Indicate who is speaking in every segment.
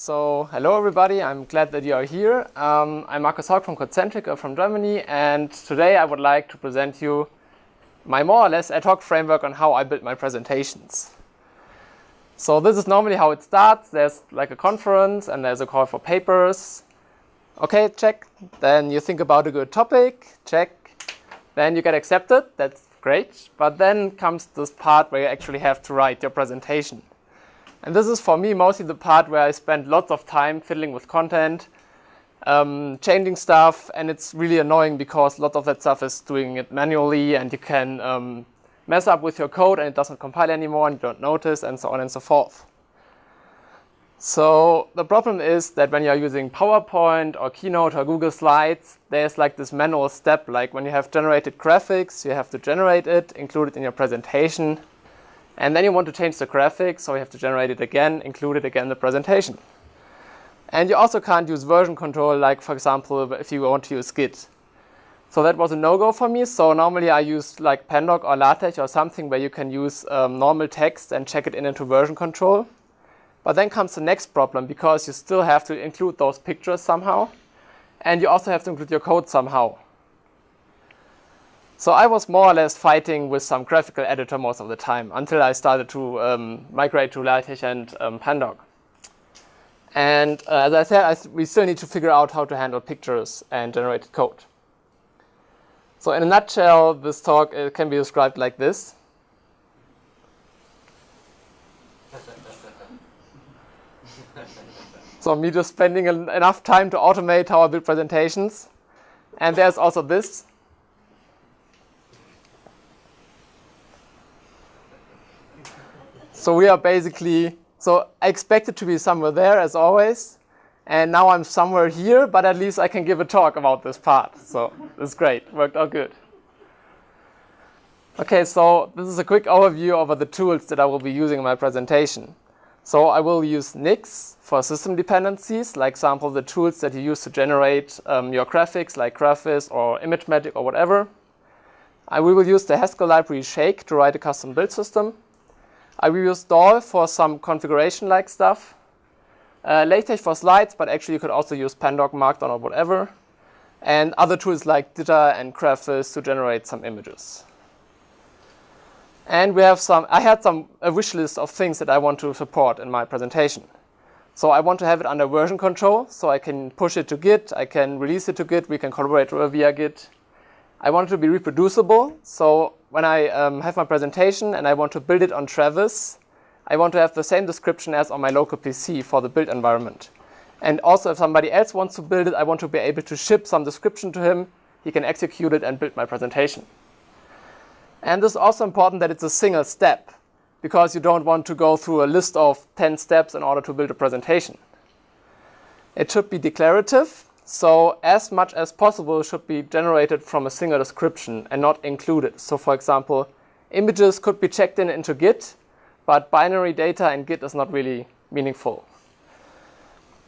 Speaker 1: So, hello everybody, I'm glad that you are here. I'm Markus Hauck from Codecentric from Germany, and today I would like to present you my more or less ad hoc framework on how I build my presentations. So this is normally how it starts. There's like a conference and there's a call for papers. Okay, check. Then you think about a good topic, check. Then you get accepted, that's great. But then comes this part where you actually have to write your presentation. And this is for me mostly the part where I spend lots of time fiddling with content, changing stuff, and it's really annoying because lots of that stuff is doing it manually, and you can mess up with your code and it doesn't compile anymore and you don't notice, and so on and so forth. So the problem is that when you're using PowerPoint or Keynote or Google Slides, there's like this manual step, like when you have generated graphics, you have to generate it, include it in your presentation. And then you want to change the graphics, so you have to generate it again, include it again in the presentation. And you also can't use version control, like for example, if you want to use Git. So that was a no-go for me. So normally I use like Pandoc or LaTeX or something where you can use normal text and check it into version control. But then comes the next problem, because you still have to include those pictures somehow. And you also have to include your code somehow. So I was more or less fighting with some graphical editor most of the time until I started to migrate to LaTeX and Pandoc. And as I said, we still need to figure out how to handle pictures and generated code. So in a nutshell, this talk can be described like this. So me just spending enough time to automate how I build presentations. And there's also this. So we are basically, so I expected to be somewhere there as always, and now I'm somewhere here, but at least I can give a talk about this part. So it's great, worked out good. Okay, so this is a quick overview over the tools that I will be using in my presentation. So I will use Nix for system dependencies, like example the tools that you use to generate your graphics, like Graphis or ImageMagick or whatever. We will use the Haskell library Shake to write a custom build system. I will use Doll for some configuration-like stuff. LaTeX for slides, but actually you could also use Pandoc, Markdown, or whatever. And other tools like Ditta and Graphis to generate some images. And we have I had a wish list of things that I want to support in my presentation. So I want to have it under version control, so I can push it to Git, I can release it to Git, we can collaborate via Git. I want it to be reproducible, so when I have my presentation and I want to build it on Travis, I want to have the same description as on my local PC for the build environment. And also if somebody else wants to build it, I want to be able to ship some description to him, he can execute it and build my presentation. And this is also important that it's a single step, because you don't want to go through a list of 10 steps in order to build a presentation. It should be declarative. So as much as possible should be generated from a single description and not included. So for example, images could be checked into Git, but binary data in Git is not really meaningful.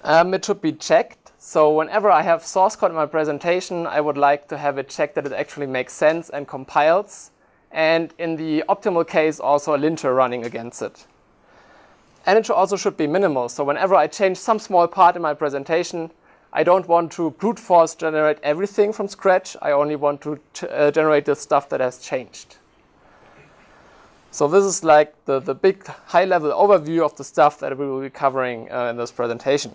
Speaker 1: It should be checked. So whenever I have source code in my presentation, I would like to have it checked that it actually makes sense and compiles. And in the optimal case, also a linter running against it. And it also should be minimal. So whenever I change some small part in my presentation, I don't want to brute force generate everything from scratch. I only want to generate the stuff that has changed. So this is like the big high-level overview of the stuff that we will be covering in this presentation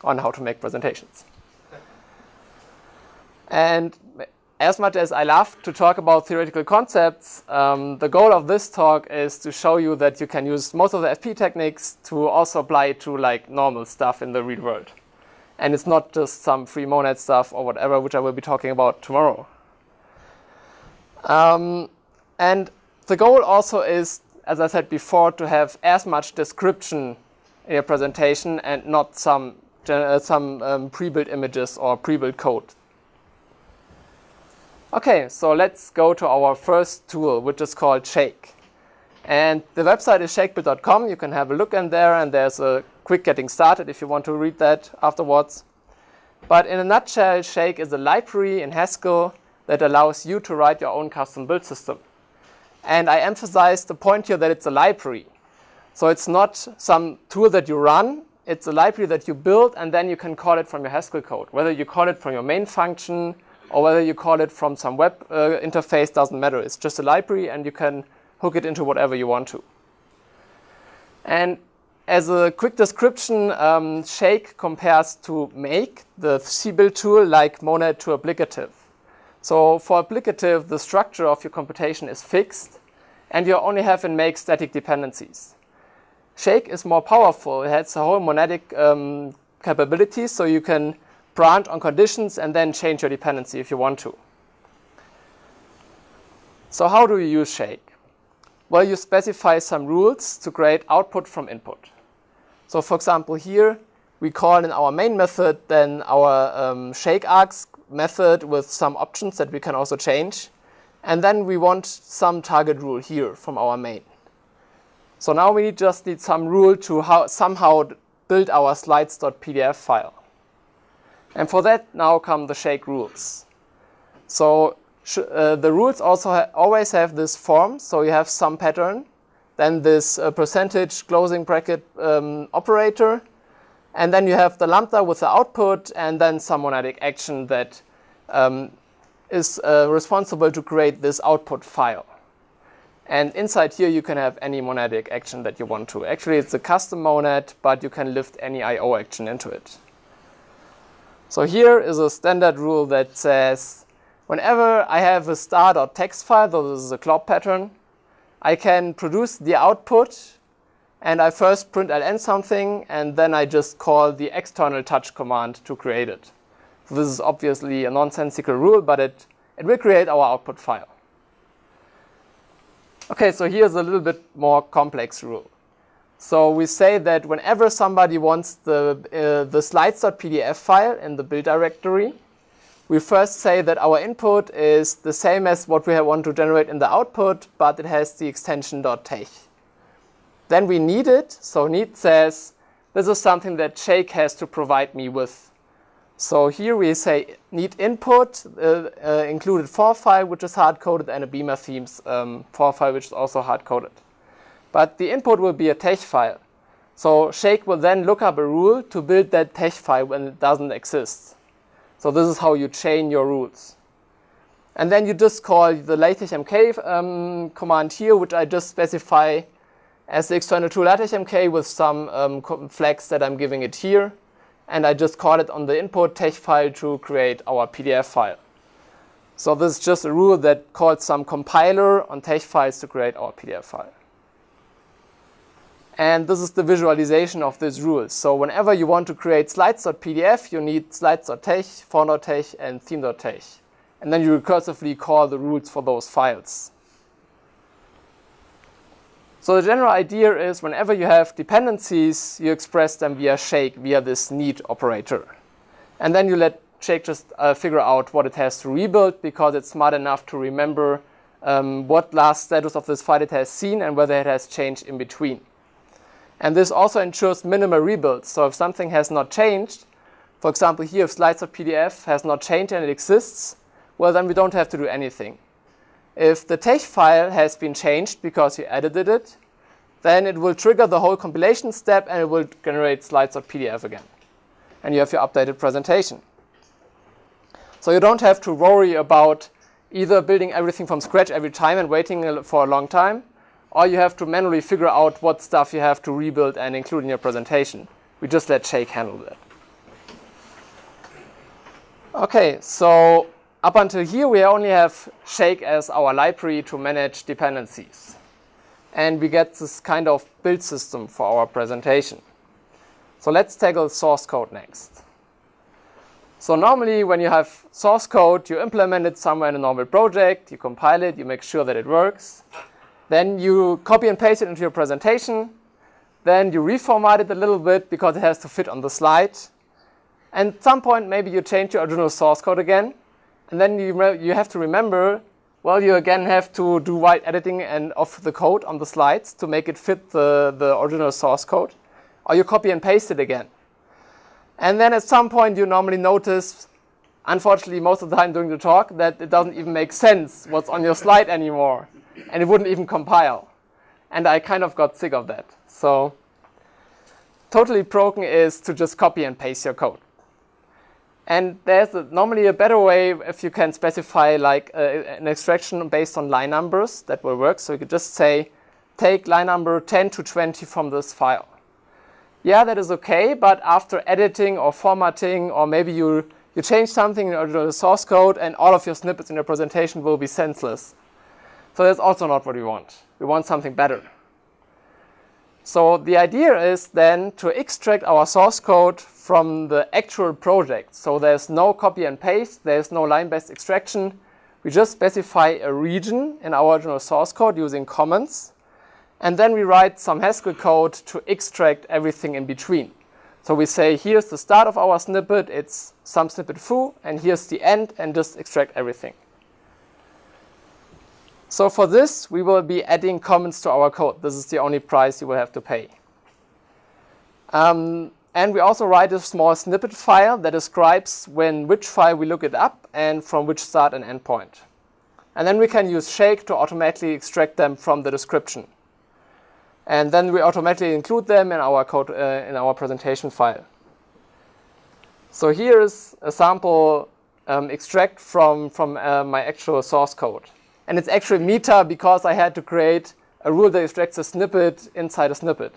Speaker 1: on how to make presentations. And as much as I love to talk about theoretical concepts, the goal of this talk is to show you that you can use most of the FP techniques to also apply it to like normal stuff in the real world. And it's not just some free monad stuff or whatever, which I will be talking about tomorrow. And the goal also is, as I said before, to have as much description in your presentation and not some pre-built images or pre-built code. OK, so let's go to our first tool, which is called Shake. And the website is shakebuild.com. You can have a look in there, and there's a quick getting started if you want to read that afterwards. But in a nutshell, Shake is a library in Haskell that allows you to write your own custom build system. And I emphasize the point here that it's a library. So it's not some tool that you run it's a library that you build, and then you can call it from your Haskell code. Whether you call it from your main function or whether you call it from some web interface, doesn't matter. It's just a library, and you can hook it into whatever you want to. And as a quick description, Shake compares to Make, the C-build tool, like Monad to applicative. So for applicative, the structure of your computation is fixed, and you only have in Make static dependencies. Shake is more powerful. It has a whole monadic capabilities, so you can branch on conditions and then change your dependency if you want to. So how do you use Shake? Well, you specify some rules to create output from input. So for example, here we call in our main method then our shake args method with some options that we can also change. And then we want some target rule here from our main. So now we just need some rule to somehow build our slides.pdf file. And for that now come the shake rules. So the rules also always have this form, so you have some pattern, then this percentage closing bracket operator, and then you have the lambda with the output, and then some monadic action that is responsible to create this output file. And inside here you can have any monadic action that you want to. Actually it's a custom monad, but you can lift any I/O action into it. So here is a standard rule that says whenever I have a star.txt file, though this is a CLOP pattern, I can produce the output, and I first println something, and then I just call the external touch command to create it. So this is obviously a nonsensical rule, but it will create our output file. Okay, so here's a little bit more complex rule. So we say that whenever somebody wants the slides.pdf file in the build directory, we first say that our input is the same as what we want to generate in the output, but it has the extension .tech. Then we need it. So need says this is something that Shake has to provide me with. So here we say need input included for file, which is hard-coded, and a Beamer themes for file, which is also hard-coded. But the input will be a tech file. So Shake will then look up a rule to build that tech file when it doesn't exist. So this is how you chain your rules. And then you just call the latexmk command here, which I just specify as the external tool latexmk with some flags that I'm giving it here. And I just call it on the input tech file to create our PDF file. So this is just a rule that calls some compiler on tech files to create our PDF file. And this is the visualization of this rule. So whenever you want to create slides.pdf, you need slides.tech, font.tech, and theme.tech. And then you recursively call the rules for those files. So the general idea is whenever you have dependencies, you express them via Shake, via this need operator. And then you let Shake just figure out what it has to rebuild, because it's smart enough to remember what last status of this file it has seen and whether it has changed in between. And this also ensures minimal rebuilds. So if something has not changed, for example here if slides.pdf has not changed and it exists, well then we don't have to do anything. If the tech file has been changed because you edited it, then it will trigger the whole compilation step and it will generate slides.pdf again. And you have your updated presentation. So you don't have to worry about either building everything from scratch every time and waiting for a long time, or you have to manually figure out what stuff you have to rebuild and include in your presentation. We just let Shake handle that. Okay, so up until here we only have Shake as our library to manage dependencies. And we get this kind of build system for our presentation. So let's tackle source code next. So normally when you have source code, you implement it somewhere in a normal project, you compile it, you make sure that it works. Then you copy and paste it into your presentation. Then you reformat it a little bit because it has to fit on the slide. And at some point, maybe you change your original source code again. And then you have to remember, well, you again have to do wide editing of the code on the slides to make it fit the original source code. Or you copy and paste it again. And then at some point, you normally notice, unfortunately, most of the time during the talk, that it doesn't even make sense what's on your slide anymore. And it wouldn't even compile. And I kind of got sick of that. So totally broken is to just copy and paste your code. And there's normally a better way if you can specify like an extraction based on line numbers that will work. So you could just say, take line number 10 to 20 from this file. Yeah, that is okay, but after editing or formatting, or maybe you change something in the source code and all of your snippets in your presentation will be senseless. So that's also not what we want. We want something better. So the idea is then to extract our source code from the actual project. So there's no copy and paste, there's no line-based extraction. We just specify a region in our original source code using comments. And then we write some Haskell code to extract everything in between. So we say, here's the start of our snippet, it's some snippet foo, and here's the end, and just extract everything. So for this, we will be adding comments to our code. This is the only price you will have to pay. And we also write a small snippet file that describes which file we look it up and from which start and end point. And then we can use shake to automatically extract them from the description. And then we automatically include them in our code, in our presentation file. So here is a sample extract from my actual source code. And it's actually meta because I had to create a rule that extracts a snippet inside a snippet.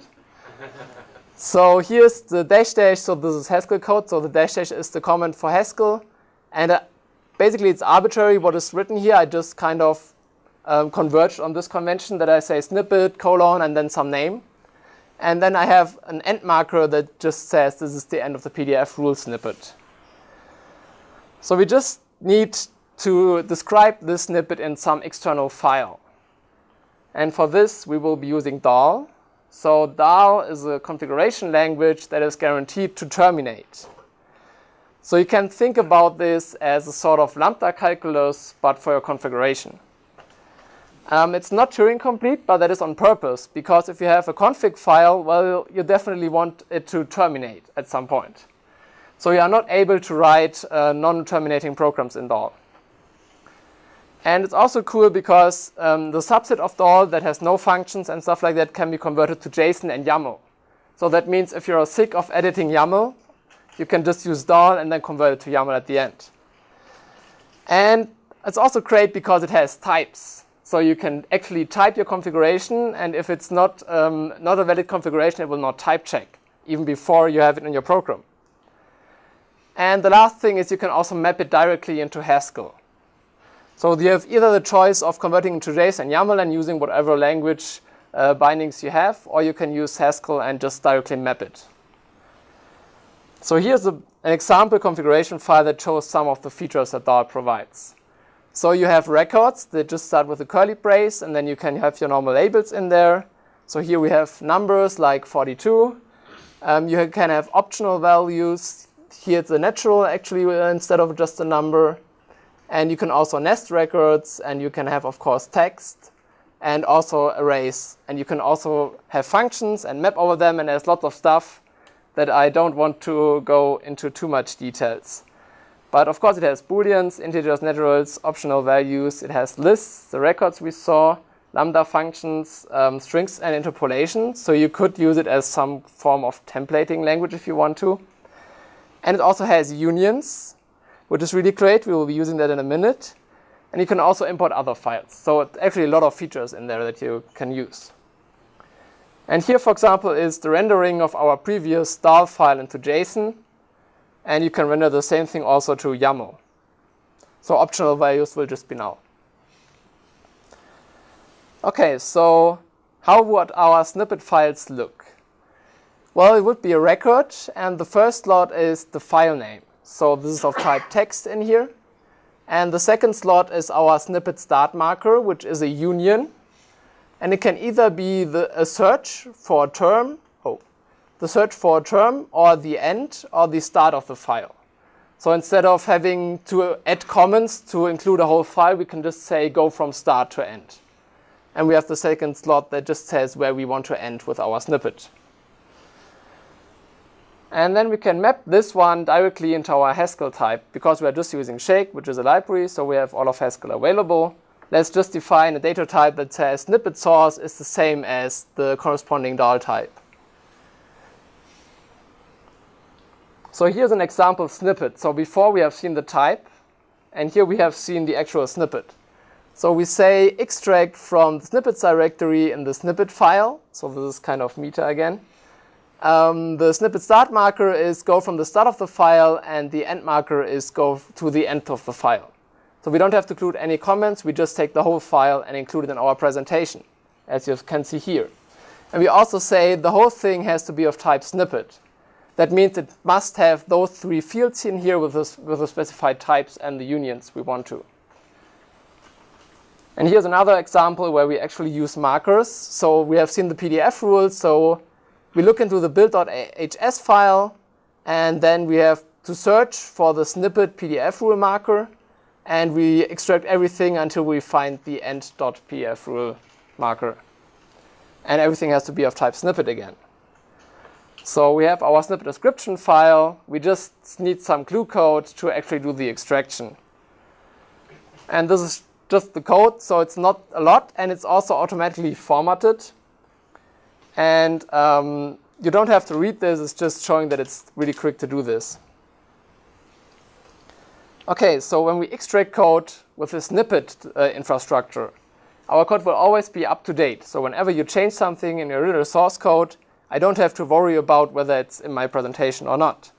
Speaker 1: So here's the dash dash. So this is Haskell code. So the dash dash is the comment for Haskell. And basically it's arbitrary what is written here. I just kind of converged on this convention that I say snippet, colon, and then some name. And then I have an end marker that just says this is the end of the PDF rule snippet. So we just need to describe this snippet in some external file. And for this, we will be using DAL. So DAL is a configuration language that is guaranteed to terminate. So you can think about this as a sort of lambda calculus, but for your configuration. It's not Turing complete, but that is on purpose, because if you have a config file, well, you definitely want it to terminate at some point. So you are not able to write non-terminating programs in DAL. And it's also cool because the subset of DAL that has no functions and stuff like that can be converted to JSON and YAML. So that means if you're sick of editing YAML, you can just use DAL and then convert it to YAML at the end. And it's also great because it has types. So you can actually type your configuration, and if it's not a valid configuration, it will not type check, even before you have it in your program. And the last thing is you can also map it directly into Haskell. So you have either the choice of converting into JSON and YAML and using whatever language bindings you have, or you can use Haskell and just directly map it. So here's an example configuration file that shows some of the features that DAL provides. So you have records that just start with a curly brace, and then you can have your normal labels in there. So here we have numbers like 42. You can have optional values. Here it's a natural actually instead of just a number. And you can also nest records, and you can have, of course, text and also arrays. And you can also have functions and map over them, and there's lots of stuff that I don't want to go into too much details. But of course it has booleans, integers, naturals, optional values. It has lists, the records we saw, lambda functions, strings, and interpolation. So you could use it as some form of templating language if you want to. And it also has unions, which is really great. We will be using that in a minute. And you can also import other files. So it's actually a lot of features in there that you can use. And here, for example, is the rendering of our previous DAL file into JSON. And you can render the same thing also to YAML. So optional values will just be null. OK, so how would our snippet files look? Well, it would be a record, and the first slot is the file name. So this is of type text in here. And the second slot is our snippet start marker, which is a union. And it can either be a search for a term, or the end, or the start of the file. So instead of having to add comments to include a whole file, we can just say go from start to end. And we have the second slot that just says where we want to end with our snippet. And then we can map this one directly into our Haskell type, because we are just using Shake, which is a library, so we have all of Haskell available. Let's just define a data type that says snippet source is the same as the corresponding DAL type. So here's an example snippet. So before we have seen the type, and here we have seen the actual snippet. So we say extract from the snippets directory in the snippet file. So this is kind of meta again. The snippet start marker is go from the start of the file, and the end marker is go to the end of the file. So we don't have to include any comments. We just take the whole file and include it in our presentation, as you can see here. And we also say the whole thing has to be of type snippet. That means it must have those 3 fields in here with the specified types and the unions we want to. And here's another example where we actually use markers. So we have seen the PDF rule. So we look into the build.hs file, and then we have to search for the snippet PDF rule marker, and we extract everything until we find the end.pdf rule marker. And everything has to be of type snippet again. So we have our snippet description file. We just need some glue code to actually do the extraction. And this is just the code, so it's not a lot, and it's also automatically formatted. And you don't have to read this. It's just showing that it's really quick to do this. OK, so when we extract code with a snippet infrastructure, our code will always be up to date. So whenever you change something in your original source code, I don't have to worry about whether it's in my presentation or not.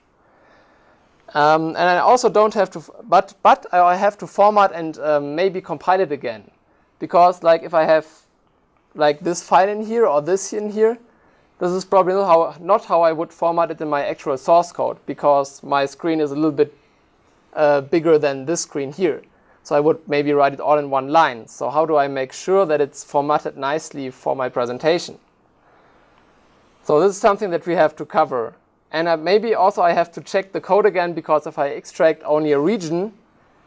Speaker 1: And I also don't have to, but I have to format and maybe compile it again. Because like if I have like this file in here or this in here, this is probably not how I would format it in my actual source code, because my screen is a little bit bigger than this screen here. So I would maybe write it all in one line. So how do I make sure that it's formatted nicely for my presentation? So this is something that we have to cover. And maybe also I have to check the code again, because if I extract only a region,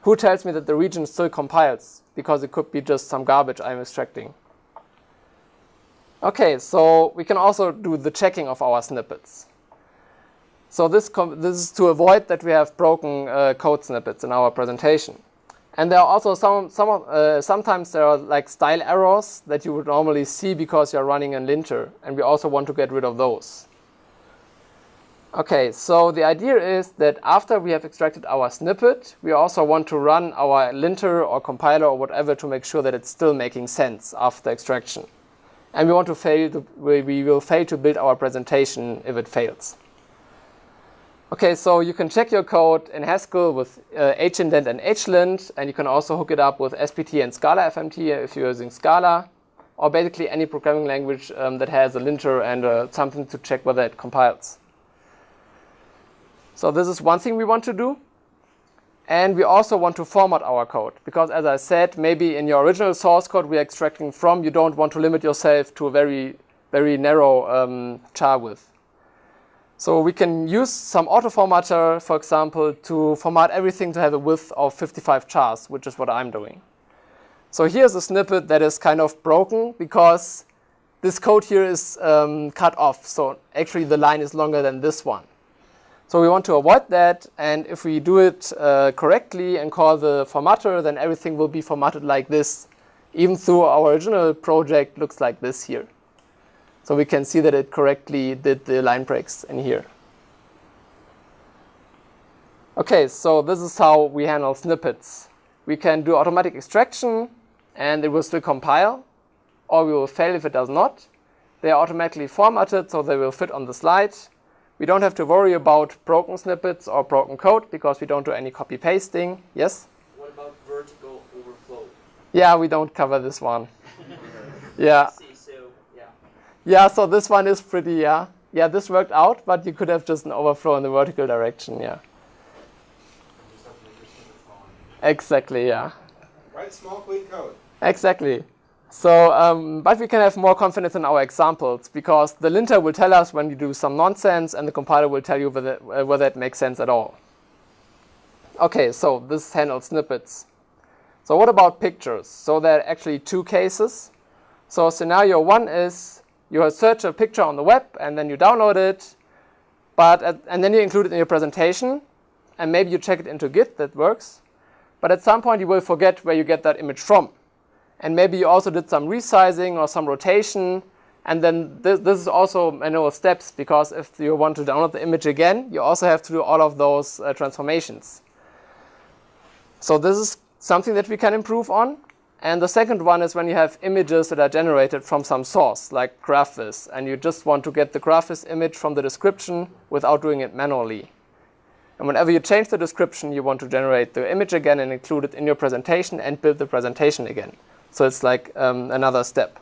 Speaker 1: who tells me that the region still compiles? Because it could be just some garbage I'm extracting. OK, so we can also do the checking of our snippets. So this is to avoid that we have broken code snippets in our presentation. And there are also sometimes there are like style errors that you would normally see because you're running a linter, and we also want to get rid of those. OK, so the idea is that after we have extracted our snippet, we also want to run our linter or compiler or whatever to make sure that it's still making sense after extraction. And we want to we will fail to build our presentation if it fails. OK, so you can check your code in Haskell with hindent and hlint, and you can also hook it up with SPT and Scala FMT if you're using Scala, or basically any programming language that has a linter and something to check whether it compiles. So this is one thing we want to do. And we also want to format our code, because as I said, maybe in your original source code we're extracting from, you don't want to limit yourself to a very, very narrow char width. So we can use some auto-formatter, for example, to format everything to have a width of 55 chars, which is what I'm doing. So here's a snippet that is kind of broken, because this code here is cut off. So actually the line is longer than this one. So we want to avoid that, and if we do it correctly and call the formatter, then everything will be formatted like this, even though our original project looks like this here. So we can see that it correctly did the line breaks in here. OK, so this is how we handle snippets. We can do automatic extraction, and it will still compile, or we will fail if it does not. They are automatically formatted, so they will fit on the slide. We don't have to worry about broken snippets or broken code, because we don't do any copy pasting. Yes?
Speaker 2: What about vertical overflow?
Speaker 1: Yeah, we don't cover this one. Yeah.
Speaker 3: Yeah.
Speaker 1: Yeah, so this one is pretty, yeah. Yeah, this worked out, but you could have just an overflow in the vertical direction, yeah. Exactly, yeah.
Speaker 4: Write small, clean code.
Speaker 1: Exactly. So, but we can have more confidence in our examples, because the linter will tell us when you do some nonsense, and the compiler will tell you whether it makes sense at all. OK, so this handles snippets. So what about pictures? So there are actually 2 cases. So scenario 1 is you search a picture on the web, and then you download it, and then you include it in your presentation, and maybe you check it into Git. That works. But at some point, you will forget where you get that image from. And maybe you also did some resizing or some rotation, And then this is also manual steps, because if you want to download the image again, you also have to do all of those transformations. So this is something that we can improve on. And the second one is when you have images that are generated from some source, like GraphViz, and you just want to get the GraphViz image from the description without doing it manually. And whenever you change the description, you want to generate the image again and include it in your presentation and build the presentation again. So it's like another step.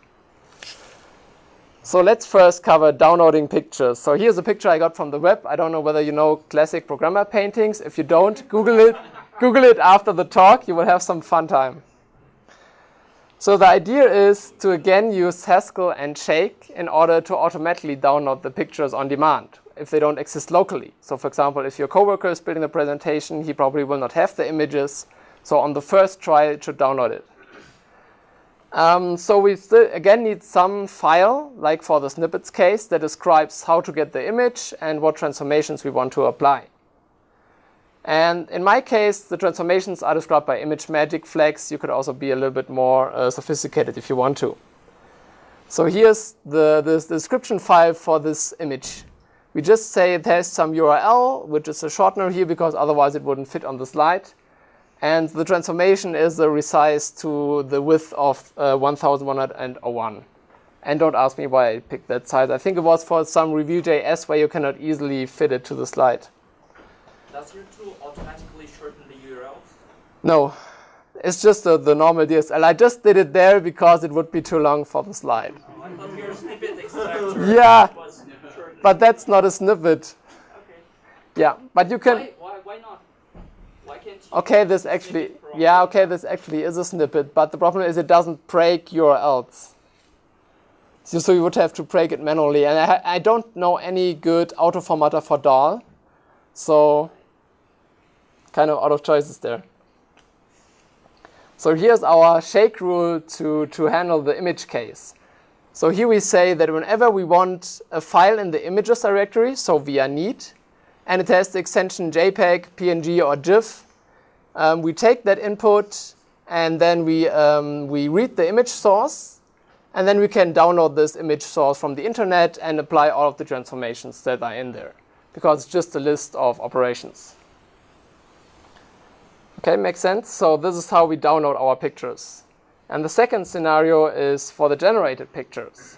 Speaker 1: So let's first cover downloading pictures. So here's a picture I got from the web. I don't know whether you know classic programmer paintings. If you don't, Google it. Google it after the talk. You will have some fun time. So the idea is to again use Haskell and Shake in order to automatically download the pictures on demand if they don't exist locally. So for example, if your coworker is building a presentation, he probably will not have the images. So on the first try, it should download it. So we still again need some file, like for the snippets case, that describes how to get the image and what transformations we want to apply. And in my case, the transformations are described by image magic flags. You could also be a little bit more sophisticated if you want to. So here's the description file for this image. We just say it has some URL, which is a shortener here because otherwise it wouldn't fit on the slide. And the transformation is the resize to the width of 1101. And don't ask me why I picked that size. I think it was for some Review.js where you cannot easily fit it to the slide.
Speaker 2: Does your tool automatically shorten the URLs?
Speaker 1: No, it's just the normal DSL. I just did it there because it would be too long for the slide.
Speaker 2: Oh, I thought your snippet extractor
Speaker 1: Yeah,
Speaker 2: was shortened.
Speaker 1: but that's not a snippet.
Speaker 2: Okay.
Speaker 1: Yeah, but you can.
Speaker 2: Why not? Why can't you?
Speaker 1: Okay, this actually. Yeah, okay, this actually is a snippet, but the problem is it doesn't break URLs. So you would have to break it manually, and I don't know any good auto formatter for DAL, so kind of out of choices there. So here's our shake rule to handle the image case. So here we say that whenever we want a file in the images directory, so via need, and it has the extension JPEG, PNG, or GIF, we take that input and then we read the image source, and then we can download this image source from the internet and apply all of the transformations that are in there, because it's just a list of operations. Okay, makes sense? So this is how we download our pictures. And the second scenario is for the generated pictures.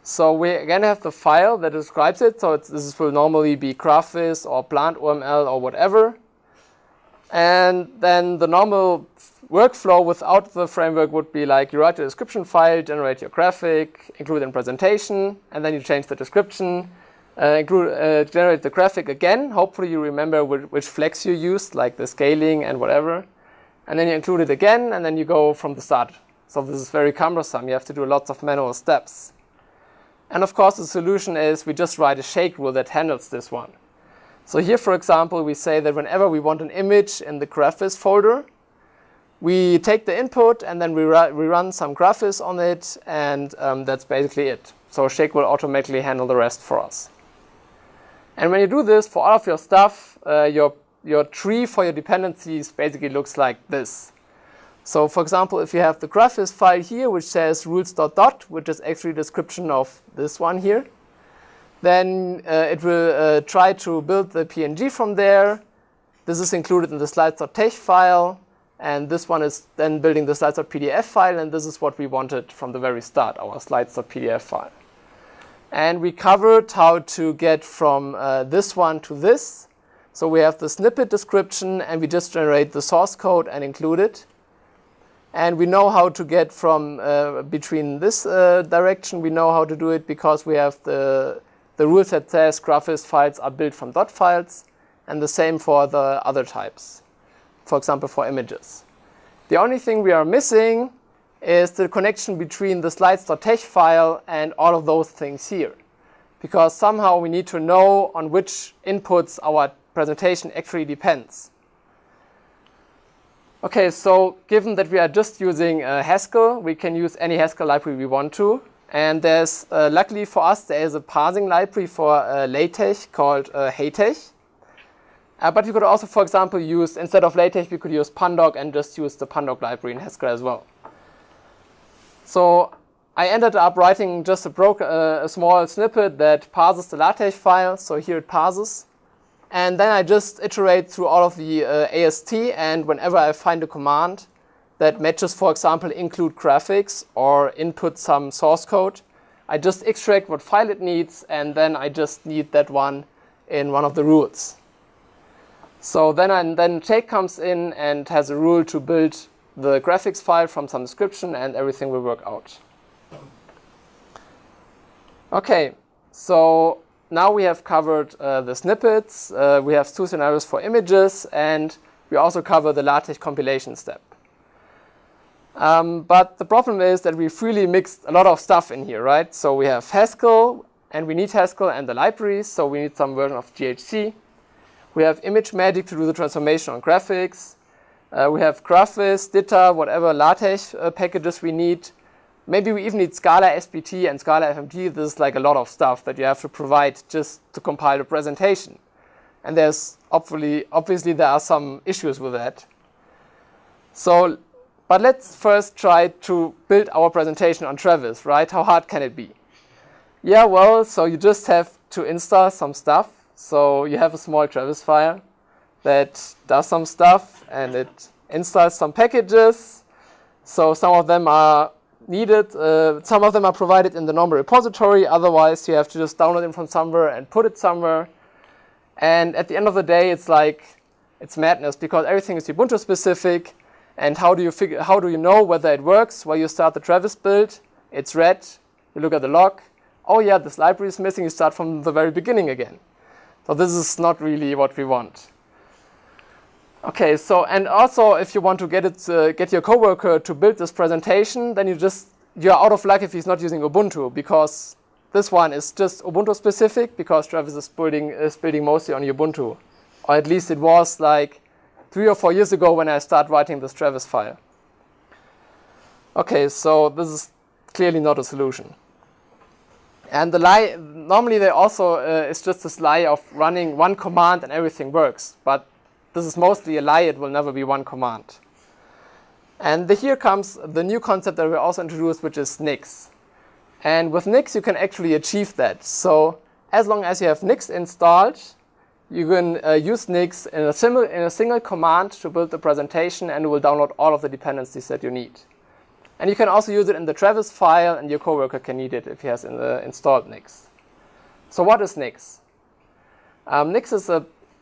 Speaker 1: So we again have the file that describes it. So this will normally be GraphViz or plant OML or whatever. And then the normal workflow without the framework would be like you write a description file, generate your graphic, include in presentation, and then you change the description. Generate the graphic again. Hopefully you remember which flags you used, like the scaling and whatever. And then you include it again, and then you go from the start. So this is very cumbersome. You have to do lots of manual steps. And of course, the solution is we just write a shake rule that handles this one. So here, for example, we say that whenever we want an image in the GraphViz folder, we take the input, and then we run some GraphViz on it, and that's basically it. So shake will automatically handle the rest for us. And when you do this for all of your stuff, your tree for your dependencies basically looks like this. So for example, if you have the GraphViz file here, which says rules.dot, which is actually a description of this one here, then it will try to build the PNG from there. This is included in the slides.txt file, and this one is then building the slides.pdf file, and this is what we wanted from the very start, our slides.pdf file. And we covered how to get from this one to this. So we have the snippet description, and we just generate the source code and include it. And we know how to get from between this direction. We know how to do it because we have the rules that says GraphViz files are built from dot files, and the same for the other types, for example, for images. The only thing we are missing is the connection between the slides.txt file and all of those things here, because somehow we need to know on which inputs our presentation actually depends. Okay, so given that we are just using Haskell, we can use any Haskell library we want to. And there's, luckily for us, there is a parsing library for LaTeX called HeyTeX. But we could also, for example, use, instead of LaTeX, we could use Pandoc and just use the Pandoc library in Haskell as well. So I ended up writing just a small snippet that parses the LaTeX file. So here it parses. And then I just iterate through all of the AST. And whenever I find a command that matches, for example, include graphics or input some source code, I just extract what file it needs. And then I just need that one in one of the rules. So then Jake comes in and has a rule to build the graphics file from some description, and everything will work out. OK, so now we have covered the snippets. We have 2 scenarios for images, and we also cover the LaTeX compilation step. But the problem is that we've really mixed a lot of stuff in here, right? So we have Haskell, and we need Haskell and the libraries, so we need some version of GHC. We have ImageMagick to do the transformation on graphics. We have Graphis, Ditta, whatever LaTeX packages we need. Maybe we even need Scala SBT and Scala FMT. This is like a lot of stuff that you have to provide just to compile a presentation. And there's obviously there are some issues with that. So, but let's first try to build our presentation on Travis, right? How hard can it be? Yeah, well, so you just have to install some stuff. So you have a small Travis file that does some stuff, and it installs some packages. So some of them are needed. Some of them are provided in the normal repository. Otherwise, you have to just download them from somewhere and put it somewhere. And at the end of the day, it's like it's madness because everything is Ubuntu specific. And how do you know whether it works? Well, you start the Travis build. It's red. You look at the log. Oh yeah, this library is missing. You start from the very beginning again. So this is not really what we want. Okay, so and also if you want to get your coworker to build this presentation, then you're out of luck if he's not using Ubuntu, because this one is just Ubuntu specific, because Travis is building mostly on Ubuntu, or at least it was like 3 or 4 years ago when I started writing this Travis file. Okay, so this is clearly not a solution. And the lie, normally they also it's just this lie of running one command and everything works, but this is mostly a lie. It will never be one command. And here comes the new concept that we also introduced, which is Nix. And with Nix, you can actually achieve that. So as long as you have Nix installed, you can use Nix in a single command to build the presentation, and it will download all of the dependencies that you need. And you can also use it in the Travis file, and your coworker can need it if he has installed Nix. So what is Nix? Nix is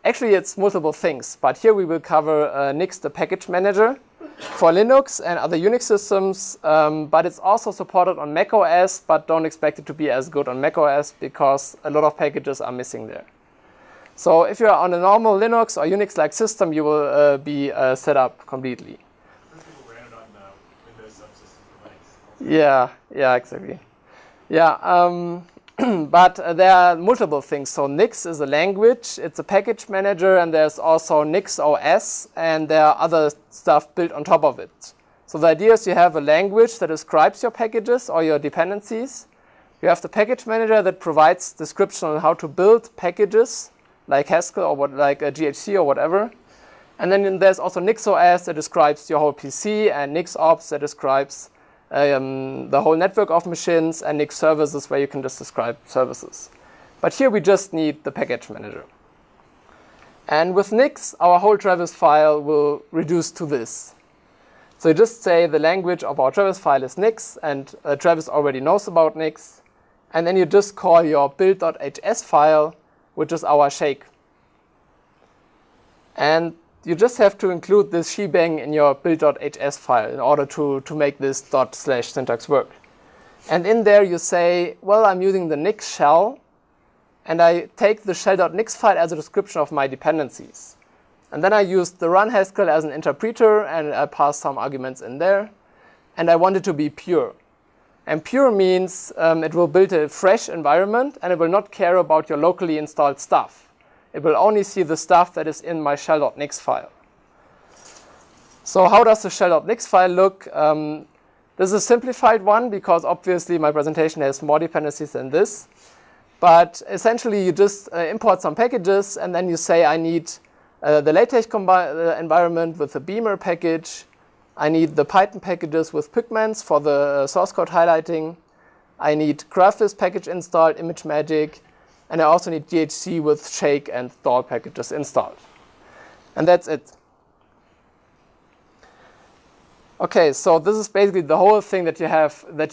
Speaker 1: actually it's multiple things, but here we will cover Nix, the package manager, for Linux and other Unix systems, but it's also supported on macOS, but don't expect it to be as good on macOS because a lot of packages are missing there. So if you're on a normal Linux or Unix-like system, you will be set up completely.
Speaker 3: People ran it on Windows subsystem for Linux.
Speaker 1: Yeah, exactly. Yeah, but there are multiple things. So Nix is a language, it's a package manager, and there's also Nix OS, and there are other stuff built on top of it. So the idea is you have a language that describes your packages or your dependencies. You have the package manager that provides description on how to build packages, like Haskell or like a GHC or whatever. And then there's also Nix OS that describes your whole PC, and Nix Ops that describes the whole network of machines, and Nix services where you can just describe services. But here we just need the package manager. And with Nix, our whole Travis file will reduce to this. So you just say the language of our Travis file is Nix, and Travis already knows about Nix. And then you just call your build.hs file, which is our shake. And you just have to include this shebang in your build.hs file in order to make this /syntax work. And in there you say, well, I'm using the Nix shell, and I take the shell.nix file as a description of my dependencies. And then I use the run Haskell as an interpreter, and I pass some arguments in there. And I want it to be pure. And pure means it will build a fresh environment, and it will not care about your locally installed stuff. It will only see the stuff that is in my shell.nix file. So how does the shell.nix file look? This is a simplified one because obviously my presentation has more dependencies than this. But essentially you just import some packages, and then you say I need the LaTeX environment with a Beamer package. I need the Python packages with pigments for the source code highlighting. I need Graphis package installed, ImageMagick, and I also need DHC with Shake and Doll packages installed. And that's it. Okay, so this is basically the whole thing that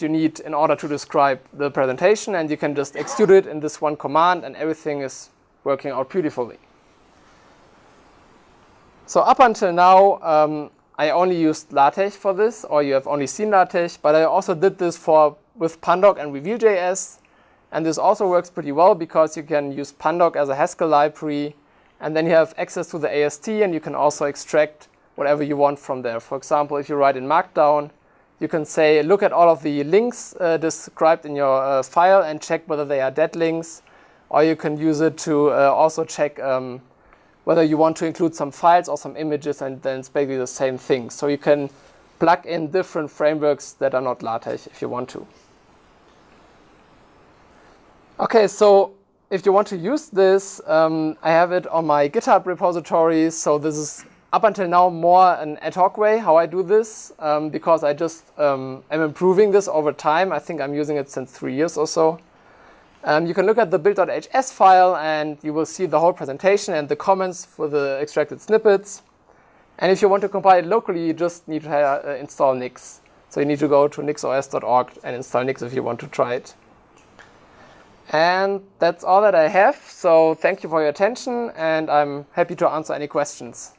Speaker 1: you need in order to describe the presentation, and you can just execute it in this one command, and everything is working out beautifully. So up until now, I only used LaTeX for this, or you have only seen LaTeX, but I also did this with Pandoc and Reveal.js, and this also works pretty well because you can use Pandoc as a Haskell library, and then you have access to the AST, and you can also extract whatever you want from there. For example, if you write in Markdown, you can say, look at all of the links described in your file and check whether they are dead links, or you can use it to also check whether you want to include some files or some images, and then it's basically the same thing. So you can plug in different frameworks that are not LaTeX if you want to. Okay, so if you want to use this, I have it on my GitHub repository. So this is up until now more an ad hoc way how I do this, because I just am improving this over time. I think I'm using it since 3 years or so. You can look at the build.hs file, and you will see the whole presentation and the comments for the extracted snippets. And if you want to compile it locally, you just need to install Nix. So you need to go to nixos.org and install Nix if you want to try it. And that's all that I have. So thank you for your attention, and I'm happy to answer any questions.